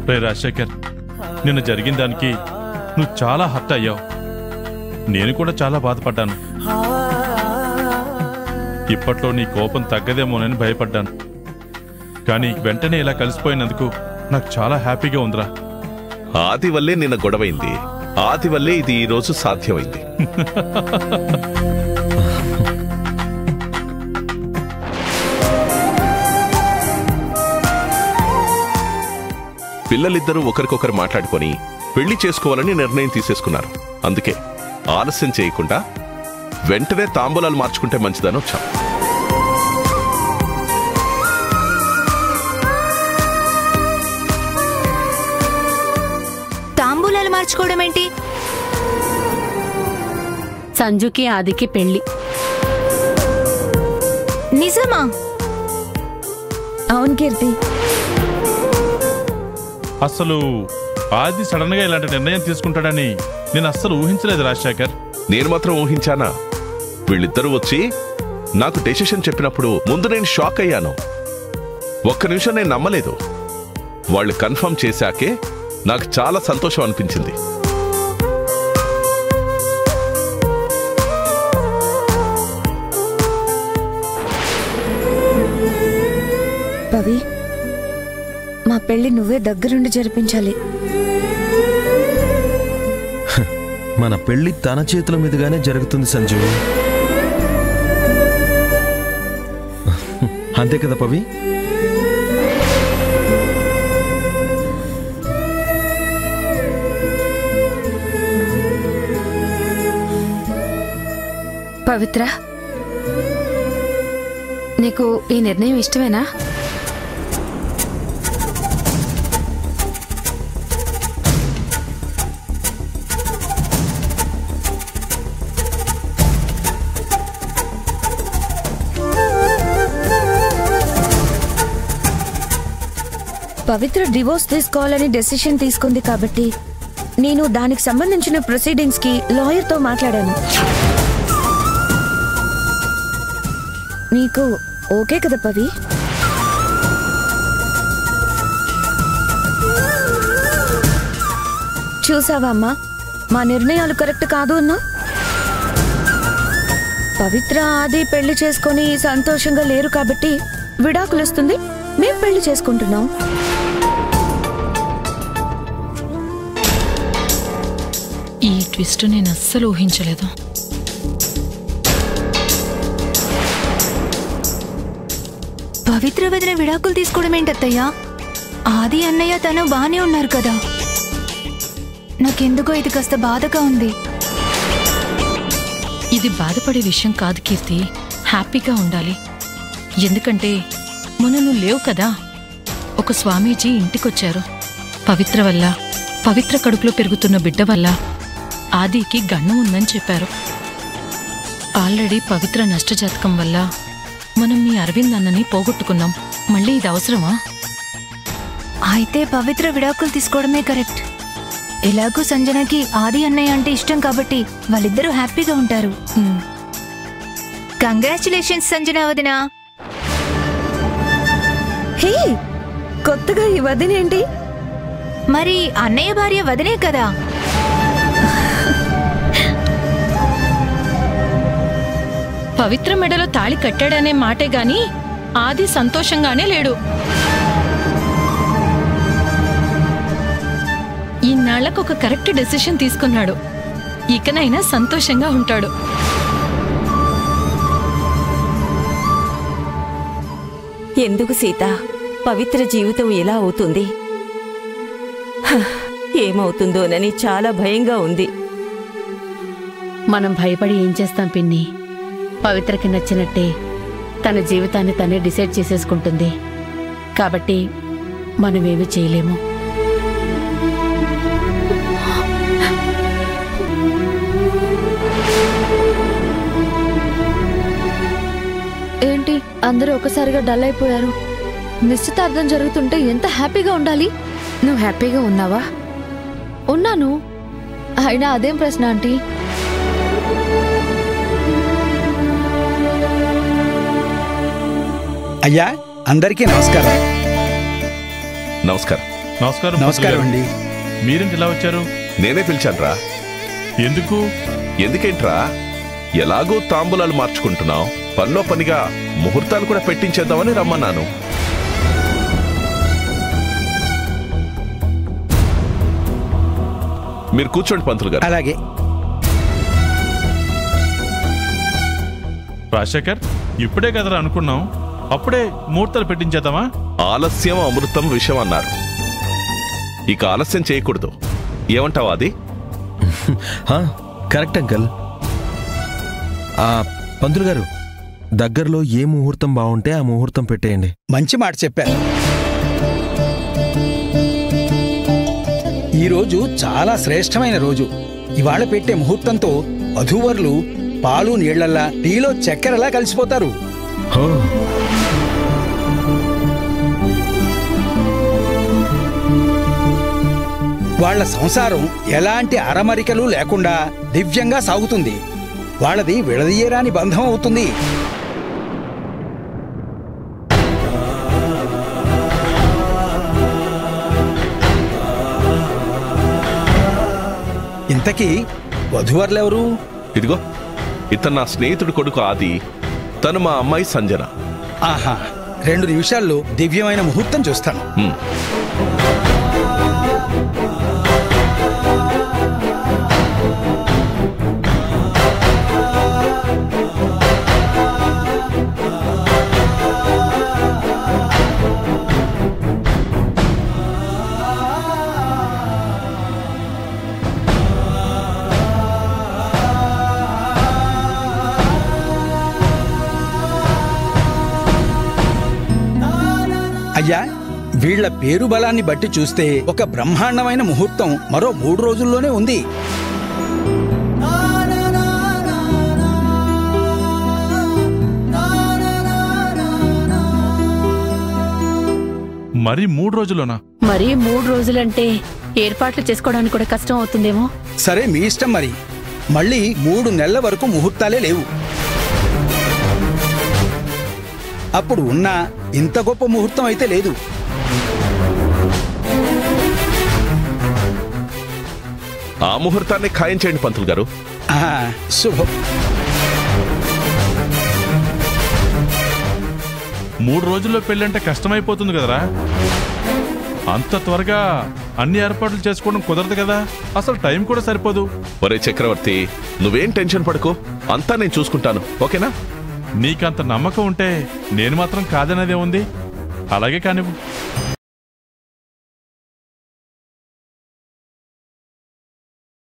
రే రాజశేఖర్, నిన్న జరిగిన దానికి నువ్వు చాలా హర్ట్ అయ్యావు. నేను కూడా చాలా బాధపడ్డాను. ఇప్పట్లో నీ కోపం తగ్గదేమోనని భయపడ్డాను. కానీ వెంటనే ఇలా కలిసిపోయినందుకు నాకు చాలా హ్యాపీగా ఉందిరా. ఆది వల్లే నిన్న గొడవైంది, ఆది వల్లే ఇది ఈ రోజు సాధ్యమైంది. పిల్లలిద్దరూ ఒకరికొకరు మాట్లాడుకొని పెళ్లి చేసుకోవాలని నిర్ణయం తీసేసుకున్నారు. అందుకే ఆలస్యం చేయకుండా వెంటనే తాంబూలాలు మార్చుకుంటే మంచిదని వచ్చాం. తాంబూలాలు మార్చుకోవడం ఏంటి? సంజుకి ఆదికి పెళ్లి. నిజమా? అవును కీర్తి. అసలు ఆది సడన్ గా ఇలాంటి నిర్ణయం తీసుకుంటాడని నేను అస్సలు ఊహించలేదు రాజశేఖర్. నేను మాత్రం ఊహించానా? వీళ్ళిద్దరూ వచ్చి నాకు డెసిషన్ చెప్పినప్పుడు ముందు నేను షాక్ అయ్యాను. ఒక్క నిమిషం నేను నమ్మలేదు. వాళ్ళు కన్ఫర్మ్ చేశాకే నాకు చాలా సంతోషం అనిపించింది. పవి, మా పెళ్లి నువ్వే దగ్గరుండి జరిపించాలి. మన పెళ్లి తన చేతుల మీదుగానే జరుగుతుంది సంజు. అంతే కదా పవి? పవిత్ర, నీకు ఈ నిర్ణయం ఇష్టమేనా? పవిత్ర డివోర్స్ తీసుకోవాలని డెసిషన్ తీసుకుంది కాబట్టి నేను దానికి సంబంధించిన ప్రొసీడింగ్స్ కి లాయర్ తో మాట్లాడాను. నీకు ఓకే కదా పవి? చూసావా అమ్మా, మా నిర్ణయాలు కరెక్ట్ కాదు అన్నా. పవిత్ర ఆది పెళ్లి చేసుకుని సంతోషంగా లేరు కాబట్టి విడాకులు వస్తుంది, మేం పెళ్లి చేసుకుంటున్నాం. ఈ ట్విస్ట్ నేను అస్సలు ఊహించలేదు. పవిత్ర వదిన విడాకులు తీసుకోవడం ఏంటత్తయ్యా? ఆది అన్నయ్య తను బానే ఉన్నారు కదా. నాకెందుకో ఇది కాస్త బాధగా ఉంది. ఇది బాధపడే విషయం కాదు కీర్తి, హ్యాపీగా ఉండాలి. ఎందుకంటే మొన్న నువ్వు లేవు కదా, ఒక స్వామీజీ ఇంటికొచ్చారు. పవిత్ర వల్ల, పవిత్ర కడుపులో పెరుగుతున్న బిడ్డ వల్ల ఆదికి గండం ఉందని చెప్పారు. ఆల్రెడీ పవిత్ర నష్టజాతకం వల్ల మనం మీ అరవింద్ అన్నని పోగొట్టుకున్నాం. మళ్ళీ ఇది అవసరమా? అయితే పవిత్ర విడాకులు తీసుకోవడమే కరెక్ట్. ఎలాగూ సంజనకి ఆది అన్నయ్య అంటే ఇష్టం కాబట్టి వాళ్ళిద్దరూ హ్యాపీగా ఉంటారు. కంగ్రాచులేషన్స్ సంజన వదిన. హే, కొత్తగా ఈ వదినేంటి? మరి అన్నయ్య భార్య వదినే కదా. పవిత్ర మెడలో తాళి కట్టాడనే మాటే గాని ఆది సంతోషంగానే లేడు. ఈనాళ్లకు ఒక కరెక్ట్ డెసిషన్ తీసుకున్నాడు. ఇకనైనా సంతోషంగా ఉంటాడు. ఎందుకు సీత, పవిత్ర జీవితం ఎలా అవుతుంది? ఏమవుతుందోనని చాలా భయంగా ఉంది. మనం భయపడి ఏం చేస్తాం పిన్ని? పవిత్రకి నచ్చినట్టే తన జీవితాన్ని తనే డిసైడ్ చేసేసుకుంటుంది కాబట్టి మనమేమి చేయలేము. ఏంటి అందరూ ఒకసారిగా డల్ అయిపోయారు? నిశ్చితార్థం జరుగుతుంటే ఎంత హ్యాపీగా ఉండాలి. నువ్వు హ్యాపీగా ఉన్నావా? ఉన్నాను. అయినా అదేం ప్రశ్న ఆంటీ? అయ్యా, అందరికీ నమస్కారం. నమస్కారం. నమస్కారం. నమస్కారం అండి. మీరేంటి ఇలా వచ్చారు? నేనే పిలిచానురా. ఎందుకు? ఎందుకేంట్రా, ఎలాగో తాంబూలాలు మార్చుకుంటున్నావు, పనిలో పనిగా ముహూర్తాలు కూడా పెట్టించేద్దామని రమ్మన్నాను. మీరు కూర్చోండి పంతులు గారు. అలాగే. రాజశేఖర్, ఇప్పుడే కదరా అనుకున్నాం, అప్పుడే ముహూర్తాలు పెట్టించేద్దామా? ఆలస్యం అమృతం విషయం అన్నారు, ఇక ఆలస్యం చేయకూడదు. ఏమంటావా? అది కరెక్ట్ అంకల్. పంతులు గారు, దగ్గరలో ఏ ముహూర్తం బాగుంటే ఆ ముహూర్తం పెట్టేయండి. మంచి మాట చెప్పారు. ఈరోజు చాలా శ్రేష్టమైన రోజు. ఇవాళ పెట్టే ముహూర్తంతో వధూవరులు పాలు నీళ్లల్లా, టీలో చక్కెరలా కలిసిపోతారు. వాళ్ల సంసారం ఎలాంటి అరమరికలు లేకుండా దివ్యంగా సాగుతుంది. వాళ్ళది విడదీయరాని బంధం అవుతుంది. ఇంతకీ వధువర్లెవరు? ఇదిగో, ఇతను నా స్నేహితుడి కొడుకు ఆది, తను మా అమ్మాయి సంజన. ఆహా, 2 నిమిషాల్లో దివ్యమైన ముహూర్తం చూస్తాను. అయ్యా, వీళ్ల పేరు బలాన్ని బట్టి చూస్తే ఒక బ్రహ్మాండమైన ముహూర్తం మరో 3 రోజుల్లోనే ఉంది. మరి 3 రోజుల్లోనా? మరి 3 రోజులంటే ఏర్పాట్లు చేసుకోవడానికి కూడా కష్టం అవుతుందేమో. సరే, మీ ఇష్టం. మరి మళ్ళీ 3 నెలల వరకు ముహూర్తాలే లేవు. అప్పుడు ఉన్న ఇంత గొప్ప ముహూర్తం అయితే లేదు. ఆ ముహూర్తాన్ని ఖాయం చేయండి పంతులు గారు. శుభం. 3 రోజుల్లో పెళ్ళంటే కష్టమైపోతుంది కదరా. అంత త్వరగా అన్ని ఏర్పాట్లు చేసుకోవడం కుదరదు కదా, అసలు టైం కూడా సరిపోదు. ఒరే చక్రవర్తి, నువ్వేం టెన్షన్ పడకు, అంతా నేను చూసుకుంటాను, ఓకేనా? నీకంత నమ్మకం ఉంటే నేను మాత్రం కాదనేదే ఉంది. అలాగే కానివ్వు.